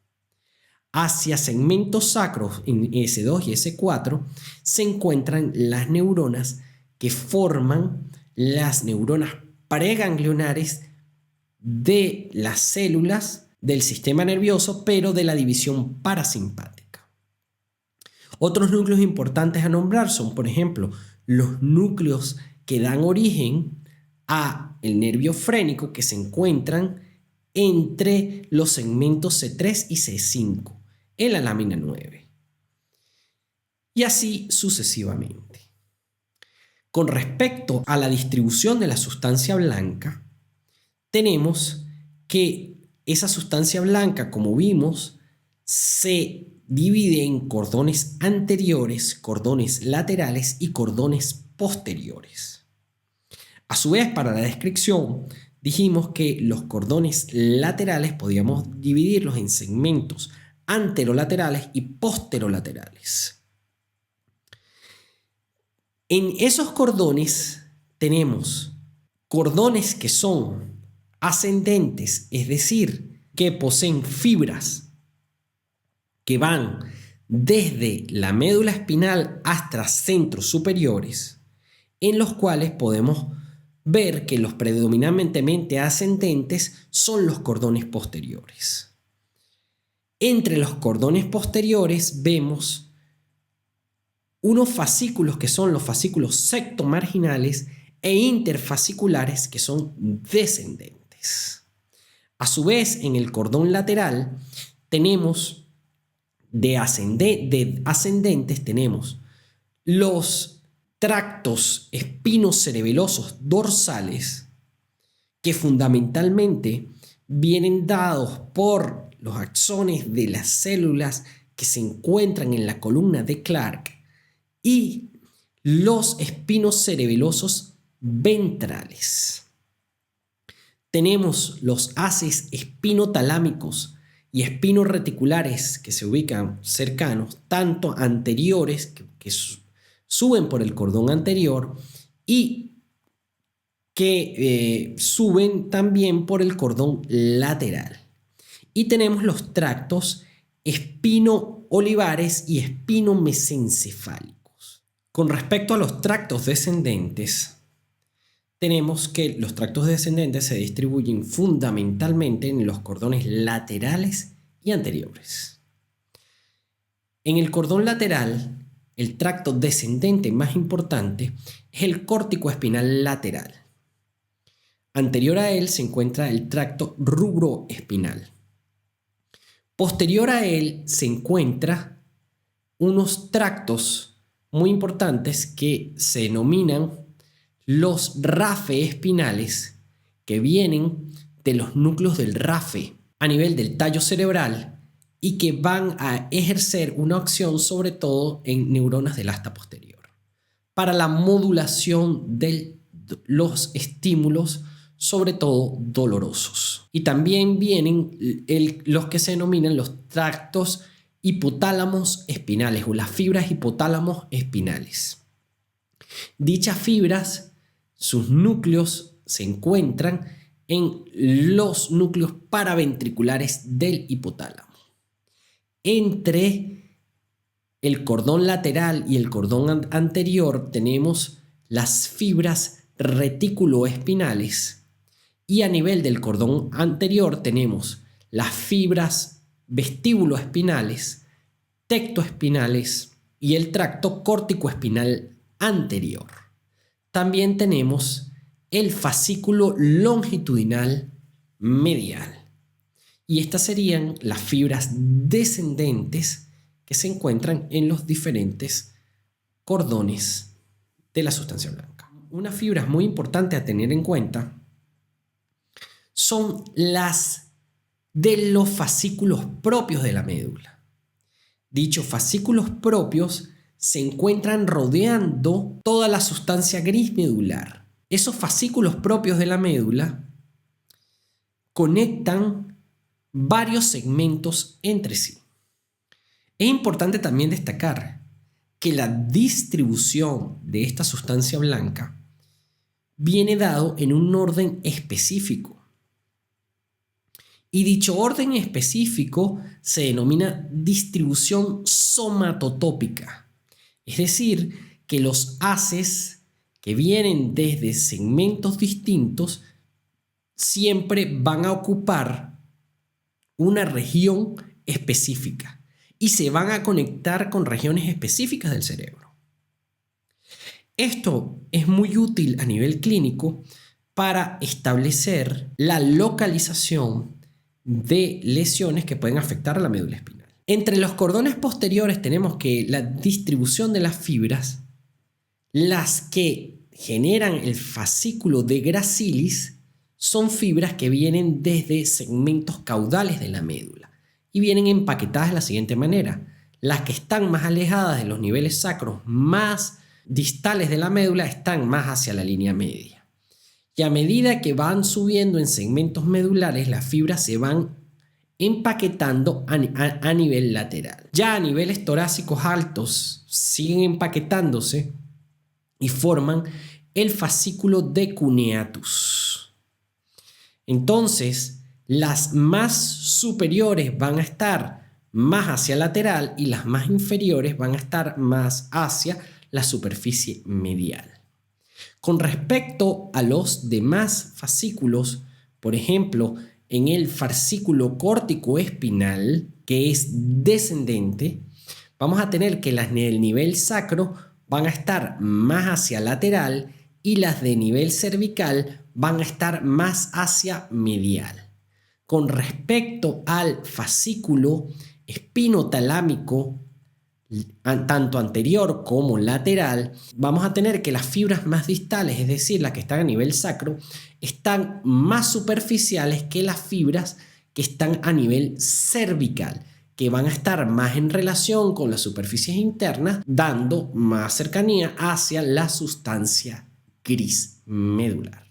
Hacia segmentos sacros en S2 y S4 se encuentran las neuronas que forman las neuronas preganglionares de las células del sistema nervioso, pero de la división parasimpática. Otros núcleos importantes a nombrar son, por ejemplo, los núcleos que dan origen a el nervio frénico que se encuentran entre los segmentos C3 y C5 en la lámina 9. Y así sucesivamente. Con respecto a la distribución de la sustancia blanca, tenemos que esa sustancia blanca, como vimos, se divide en cordones anteriores, cordones laterales y cordones posteriores. A su vez, para la descripción, dijimos que los cordones laterales podíamos dividirlos en segmentos anterolaterales y posterolaterales. En esos cordones tenemos cordones que son ascendentes, es decir, que poseen fibras que van desde la médula espinal hasta centros superiores, en los cuales podemos ver que los predominantemente ascendentes son los cordones posteriores. Entre los cordones posteriores vemos unos fascículos que son los fascículos sectomarginales e interfasciculares que son descendentes. A su vez, en el cordón lateral tenemos de ascendentes tenemos los tractos espinocerebelosos dorsales que fundamentalmente vienen dados por los axones de las células que se encuentran en la columna de Clark y los espinocerebelosos ventrales. Tenemos los haces espinotalámicos y espinorreticulares que se ubican cercanos, tanto anteriores que suben por el cordón anterior y que suben también por el cordón lateral. Y tenemos los tractos espino-olivares y espino-mesencefálicos. Con respecto a los tractos descendentes, tenemos que los tractos descendentes se distribuyen fundamentalmente en los cordones laterales y anteriores. En el cordón lateral, el tracto descendente más importante es el córtico espinal lateral. Anterior a él se encuentra el tracto rubroespinal. Posterior a él se encuentran unos tractos muy importantes que se denominan los rafe-espinales, que vienen de los núcleos del rafe a nivel del tallo cerebral y que van a ejercer una acción sobre todo en neuronas del asta posterior para la modulación de los estímulos sobre todo dolorosos. Y también vienen los que se denominan los tractos hipotálamos espinales o las fibras hipotálamos espinales. Dichas fibras, sus núcleos se encuentran en los núcleos paraventriculares del hipotálamo. Entre el cordón lateral y el cordón anterior tenemos las fibras reticuloespinales y a nivel del cordón anterior tenemos las fibras vestíbuloespinales, tectoespinales y el tracto córticoespinal anterior. También tenemos el fascículo longitudinal medial. Y estas serían las fibras descendentes que se encuentran en los diferentes cordones de la sustancia blanca. Unas fibras muy importantes a tener en cuenta son las de los fascículos propios de la médula. Dichos fascículos propios se encuentran rodeando toda la sustancia gris medular. Esos fascículos propios de la médula conectan varios segmentos entre sí. Es importante también destacar que la distribución de esta sustancia blanca viene dado en un orden específico. Y dicho orden específico se denomina distribución somatotópica. Es decir, que los haces que vienen desde segmentos distintos siempre van a ocupar una región específica y se van a conectar con regiones específicas del cerebro. Esto es muy útil a nivel clínico para establecer la localización de lesiones que pueden afectar a la médula espinal. Entre los cordones posteriores tenemos que la distribución de las fibras, las que generan el fascículo de gracilis, son fibras que vienen desde segmentos caudales de la médula y vienen empaquetadas de la siguiente manera. Las que están más alejadas de los niveles sacros más distales de la médula están más hacia la línea media. Y a medida que van subiendo en segmentos medulares, las fibras se van empaquetando a nivel lateral. Ya a niveles torácicos altos siguen empaquetándose y forman el fascículo de cuneatus. Entonces, las más superiores van a estar más hacia lateral y las más inferiores van a estar más hacia la superficie medial. Con respecto a los demás fascículos, por ejemplo, en el fascículo córtico-espinal, que es descendente, vamos a tener que las del nivel sacro van a estar más hacia lateral y las de nivel cervical van a estar más hacia medial. Con respecto al fascículo espinotalámico, tanto anterior como lateral, vamos a tener que las fibras más distales, es decir, las que están a nivel sacro, están más superficiales que las fibras que están a nivel cervical, que van a estar más en relación con las superficies internas, dando más cercanía hacia la sustancia gris medular.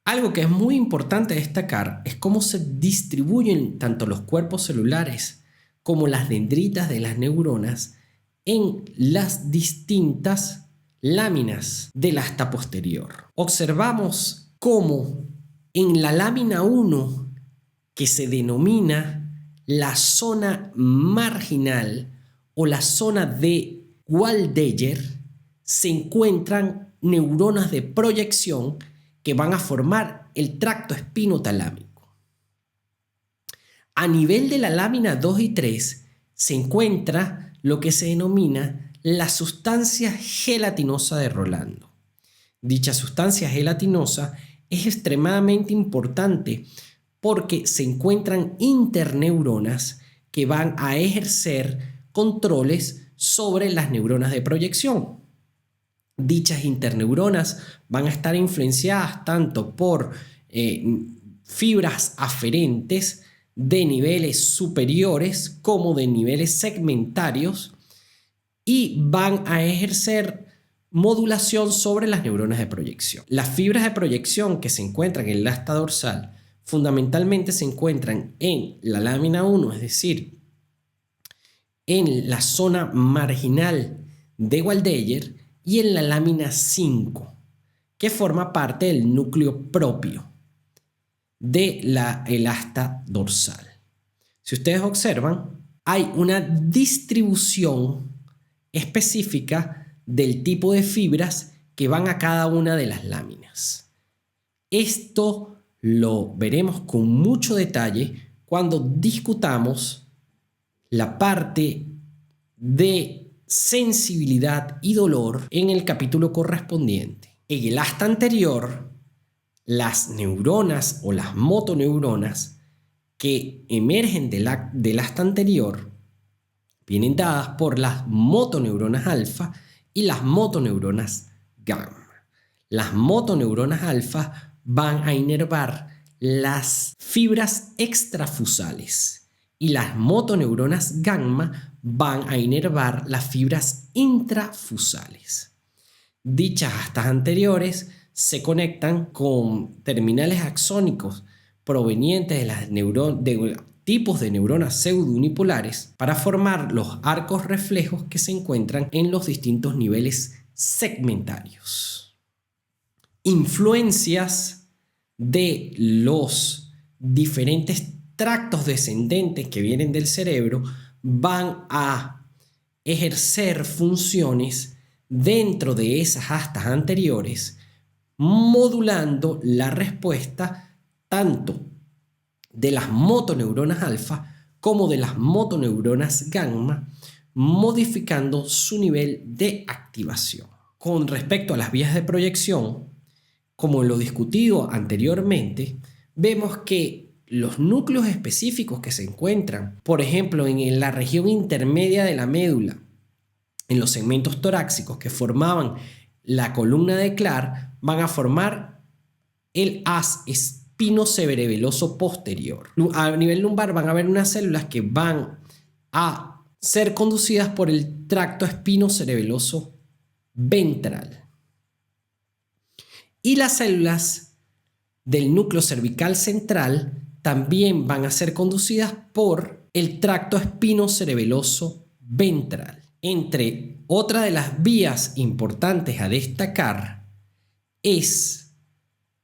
Algo que es muy importante destacar es cómo se distribuyen tanto los cuerpos celulares como las dendritas de las neuronas en las distintas láminas del asta posterior. Observamos cómo en la lámina 1, que se denomina la zona marginal o la zona de Waldeyer, se encuentran neuronas de proyección que van a formar el tracto espinotalámico. A nivel de la lámina 2 y 3 se encuentra lo que se denomina la sustancia gelatinosa de Rolando. Dicha sustancia gelatinosa es extremadamente importante porque se encuentran interneuronas que van a ejercer controles sobre las neuronas de proyección. Dichas interneuronas van a estar influenciadas tanto por fibras aferentes de niveles superiores como de niveles segmentarios y van a ejercer modulación sobre las neuronas de proyección. Las fibras de proyección que se encuentran en el asta dorsal fundamentalmente se encuentran en la lámina 1, es decir, en la zona marginal de Waldeyer, y en la lámina 5, que forma parte del núcleo propio del asta dorsal. Si ustedes observan, hay una distribución específica del tipo de fibras que van a cada una de las láminas. Esto lo veremos con mucho detalle cuando discutamos la parte de sensibilidad y dolor en el capítulo correspondiente. En el asta anterior, las neuronas o las motoneuronas que emergen del asta anterior vienen dadas por las motoneuronas alfa y las motoneuronas gamma. Las motoneuronas alfa van a inervar las fibras extrafusales y las motoneuronas gamma van a inervar las fibras intrafusales. Dichas astas anteriores se conectan con terminales axónicos provenientes de tipos de neuronas pseudounipolares para formar los arcos reflejos que se encuentran en los distintos niveles segmentarios. Influencias de los diferentes tractos descendentes que vienen del cerebro van a ejercer funciones dentro de esas astas anteriores, modulando la respuesta tanto de las motoneuronas alfa como de las motoneuronas gamma, modificando su nivel de activación. Con respecto a las vías de proyección, como lo discutido anteriormente, vemos que los núcleos específicos que se encuentran, por ejemplo, en la región intermedia de la médula, en los segmentos torácicos que formaban la columna de Clark, van a formar el haz espinocerebeloso posterior. A nivel lumbar van a haber unas células que van a ser conducidas por el tracto espinocerebeloso ventral. Y las células del núcleo cervical central también van a ser conducidas por el tracto espinocerebeloso ventral. Entre otra de las vías importantes a destacar es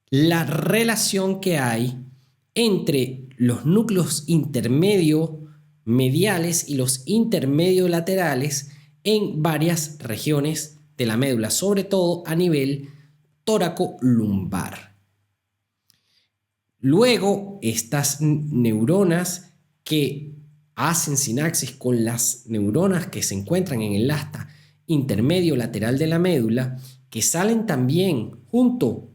la relación que hay entre los núcleos intermedio mediales y los intermedio laterales en varias regiones de la médula, sobre todo a nivel tóraco-lumbar. Luego, estas neuronas que hacen sinapsis con las neuronas que se encuentran en el asta intermedio lateral de la médula, que salen también junto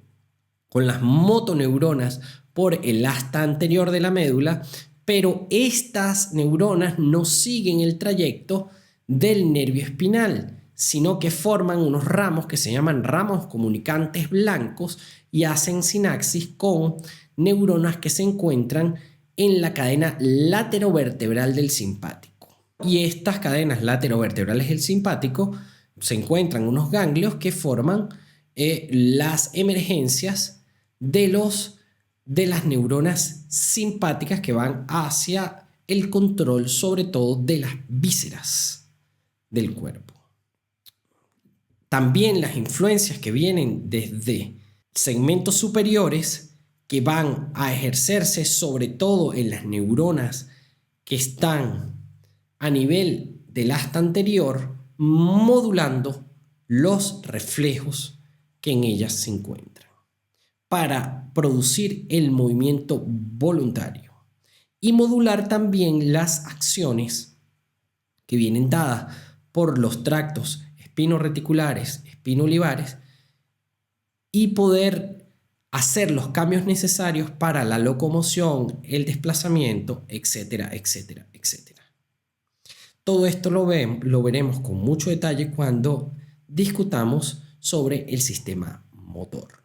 con las motoneuronas por el asta anterior de la médula, pero estas neuronas no siguen el trayecto del nervio espinal, sino que forman unos ramos que se llaman ramos comunicantes blancos y hacen sinapsis con neuronas que se encuentran en la cadena laterovertebral del simpático. Y estas cadenas laterovertebrales del simpático se encuentran unos ganglios que forman las emergencias de las neuronas simpáticas que van hacia el control, sobre todo de las vísceras del cuerpo. También las influencias que vienen desde segmentos superiores que van a ejercerse sobre todo en las neuronas que están a nivel del asta anterior, modulando los reflejos que en ellas se encuentran para producir el movimiento voluntario y modular también las acciones que vienen dadas por los tractos espinoreticulares, espinolivares, y poder hacer los cambios necesarios para la locomoción, el desplazamiento, etcétera, etcétera, etcétera. Todo esto lo veremos con mucho detalle cuando discutamos sobre el sistema motor.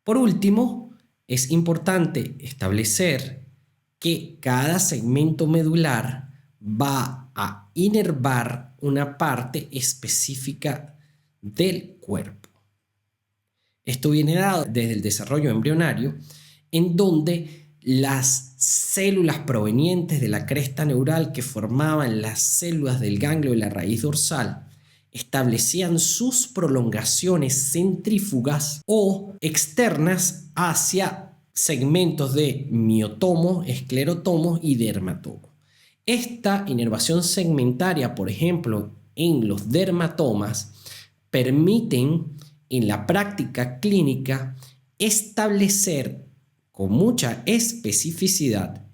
Por último, es importante establecer que cada segmento medular va a inervar una parte específica del cuerpo. Esto viene dado desde el desarrollo embrionario, en donde las células provenientes de la cresta neural que formaban las células del ganglio de la raíz dorsal establecían sus prolongaciones centrífugas o externas hacia segmentos de miotomo, esclerotomo y dermatomo. Esta inervación segmentaria, por ejemplo, en los dermatomas, permiten en la práctica clínica establecer con mucha especificidad,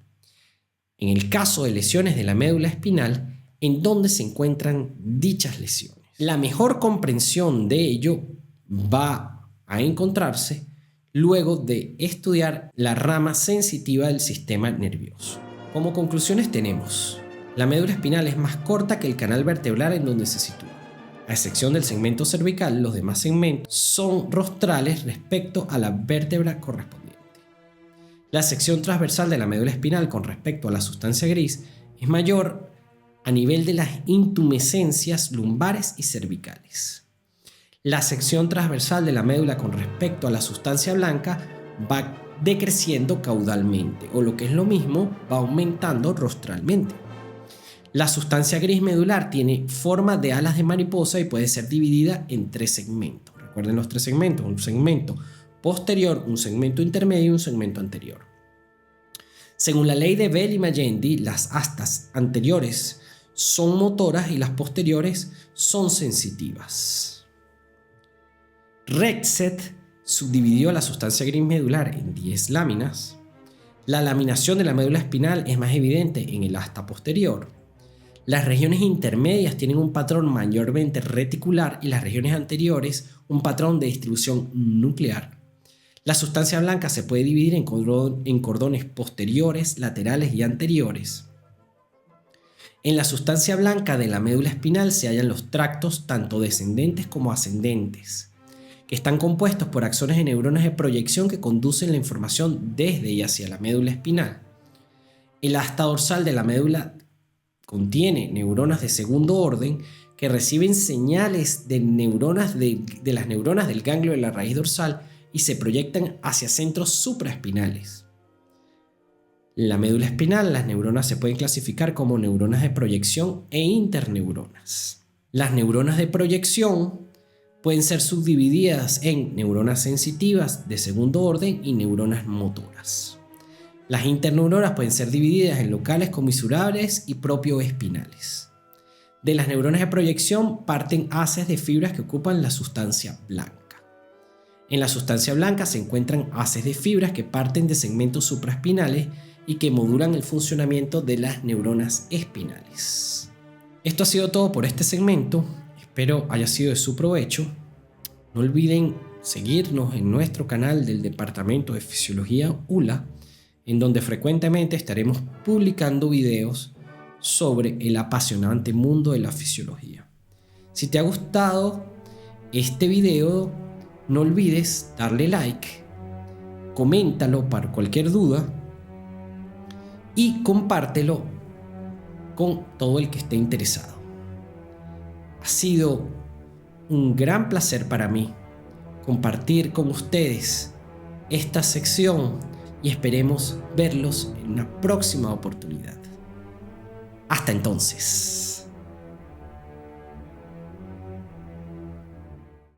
en el caso de lesiones de la médula espinal, en dónde se encuentran dichas lesiones. La mejor comprensión de ello va a encontrarse luego de estudiar la rama sensitiva del sistema nervioso. Como conclusiones tenemos: la médula espinal es más corta que el canal vertebral en donde se sitúa. A excepción del segmento cervical, los demás segmentos son rostrales respecto a la vértebra correspondiente. La sección transversal de la médula espinal con respecto a la sustancia gris es mayor a nivel de las intumescencias lumbares y cervicales. La sección transversal de la médula con respecto a la sustancia blanca va decreciendo caudalmente, o lo que es lo mismo, va aumentando rostralmente. La sustancia gris medular tiene forma de alas de mariposa y puede ser dividida en 3 segmentos. Recuerden los 3 segmentos: un segmento posterior, un segmento intermedio y un segmento anterior. Según la ley de Bell y Magendie, las astas anteriores son motoras y las posteriores son sensitivas. Rexed subdividió la sustancia gris medular en 10 láminas. La laminación de la médula espinal es más evidente en el asta posterior. Las regiones intermedias tienen un patrón mayormente reticular y las regiones anteriores un patrón de distribución nuclear. La sustancia blanca se puede dividir en cordones posteriores, laterales y anteriores. En la sustancia blanca de la médula espinal se hallan los tractos tanto descendentes como ascendentes, que están compuestos por axones de neuronas de proyección que conducen la información desde y hacia la médula espinal. El asta dorsal de la médula contiene neuronas de segundo orden que reciben señales de las neuronas del ganglio de la raíz dorsal y se proyectan hacia centros supraespinales. En la médula espinal, las neuronas se pueden clasificar como neuronas de proyección e interneuronas. Las neuronas de proyección pueden ser subdivididas en neuronas sensitivas de segundo orden y neuronas motoras. Las interneuronas pueden ser divididas en locales comisurables y propioespinales. De las neuronas de proyección parten haces de fibras que ocupan la sustancia blanca. En la sustancia blanca se encuentran haces de fibras que parten de segmentos supraespinales y que modulan el funcionamiento de las neuronas espinales. Esto ha sido todo por este segmento. Espero haya sido de su provecho. No olviden seguirnos en nuestro canal del Departamento de Fisiología ULA, en donde frecuentemente estaremos publicando videos sobre el apasionante mundo de la fisiología. Si te ha gustado este video, no olvides darle like, coméntalo para cualquier duda y compártelo con todo el que esté interesado. Ha sido un gran placer para mí compartir con ustedes esta sección y esperemos verlos en una próxima oportunidad. Hasta entonces.